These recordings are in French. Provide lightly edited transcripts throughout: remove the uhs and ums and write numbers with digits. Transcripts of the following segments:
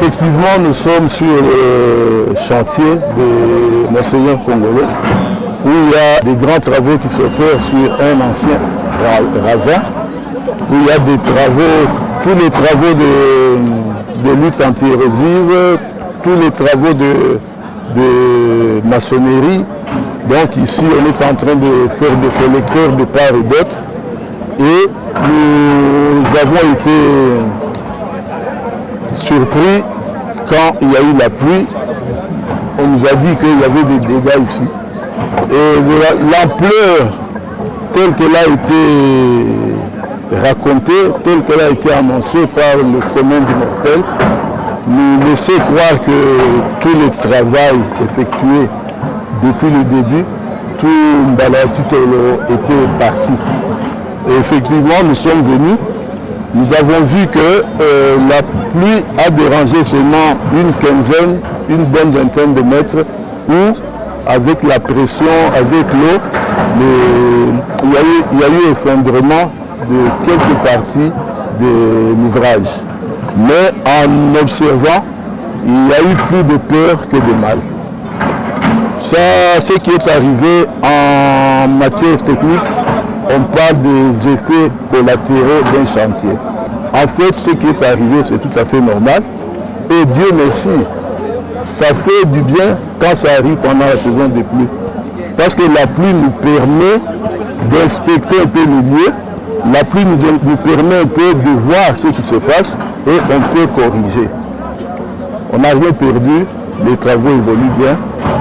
Effectivement, nous sommes sur le chantier de Monseigneur Kongolo, où il y a des grands travaux qui s'opèrent sur un ancien ravin, où il y a des travaux, tous les travaux de lutte anti-érosive, tous les travaux de maçonnerie. Donc ici, on est en train de faire des collecteurs de part et d'autre. Et nous avons été surpris quand il y a eu la pluie. On nous a dit qu'il y avait des dégâts ici. Et l'ampleur telle qu'elle a été racontée, telle qu'elle a été annoncée par le commun des mortels, nous laissait croire que tout le travail effectué depuis le début, tout Mbalati Tolo était parti. Et effectivement, nous sommes venus, nous avons vu que la pluie a dérangé seulement une quinzaine, une bonne vingtaine de mètres, où avec la pression, avec l'eau, il y a eu effondrement de quelques parties de l'ouvrage. Mais en observant, il y a eu plus de peur que de mal. Ça, ce qui est arrivé en matière technique, on parle des effets collatéraux d'un chantier. En fait, ce qui est arrivé, c'est tout à fait normal. Et Dieu merci, ça fait du bien quand ça arrive pendant la saison des pluies. Parce que la pluie nous permet d'inspecter un peu le lieu. La pluie nous permet un peu de voir ce qui se passe et on peut corriger. On n'a rien perdu, les travaux évoluent bien.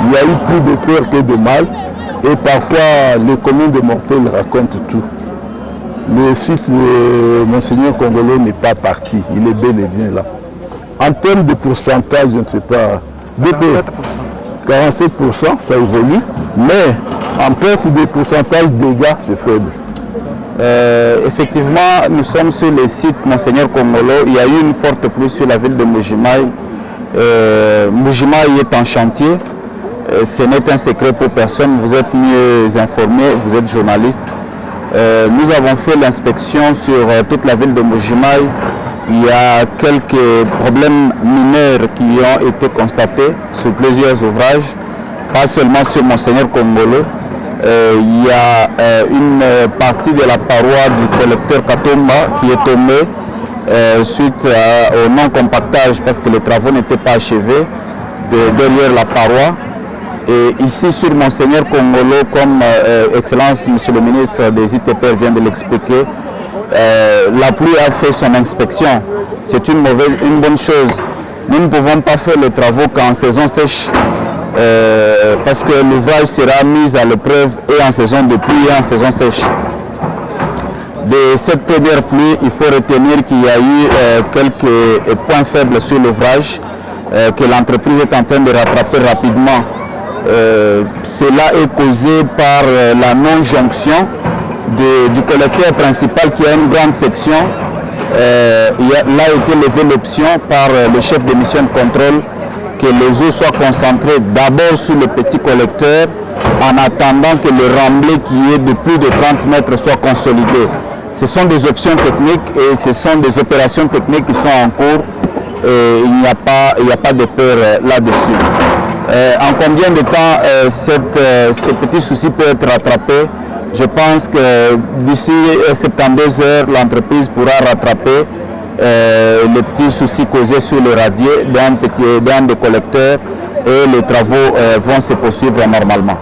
Il y a eu plus de peur que de mal et parfois le commun des mortels raconte tout. Le site de Monseigneur Kongolo n'est pas parti, il est bel et bien là. En termes de pourcentage, je ne sais pas, 47%, ça évolue, mais en perte de pourcentage de dégâts, c'est faible. Effectivement, nous sommes sur le site Monseigneur Kongolo. Il y a eu une forte pluie sur la ville de Mbujimayi. Mbujimayi est en chantier. Ce n'est un secret pour personne. Vous êtes mieux informés, vous êtes journaliste. Nous avons fait l'inspection sur toute la ville de Mbujimayi. Il y a quelques problèmes mineurs qui ont été constatés sur plusieurs ouvrages, pas seulement sur Monseigneur Kongolo. Il y a une partie de la paroi du collecteur Katomba qui est tombée suite au non-compactage parce que les travaux n'étaient pas achevés derrière la paroi. Et ici sur Monseigneur Kongolo, comme Excellence, Monsieur le ministre des ITPR vient de l'expliquer, la pluie a fait son inspection. C'est une bonne chose. Nous ne pouvons pas faire les travaux qu'en saison sèche. Parce que l'ouvrage sera mis à l'épreuve et en saison de pluie et en saison sèche. De cette première pluie, il faut retenir qu'il y a eu quelques points faibles sur l'ouvrage que l'entreprise est en train de rattraper rapidement. Cela est causé par la non-jonction du collecteur principal qui a une grande section. Il a été levé l'option par le chef de mission de contrôle que les eaux soient concentrées d'abord sur le petit collecteur en attendant que le remblai qui est de plus de 30 mètres soit consolidé. Ce sont des options techniques et ce sont des opérations techniques qui sont en cours et il n'y a pas de peur là-dessus. En combien de temps ce petit souci peut être rattrapé? Je pense que d'ici 72 heures, l'entreprise pourra rattraper les petits soucis causés sur le radier d'un des collecteurs et les travaux vont se poursuivre normalement.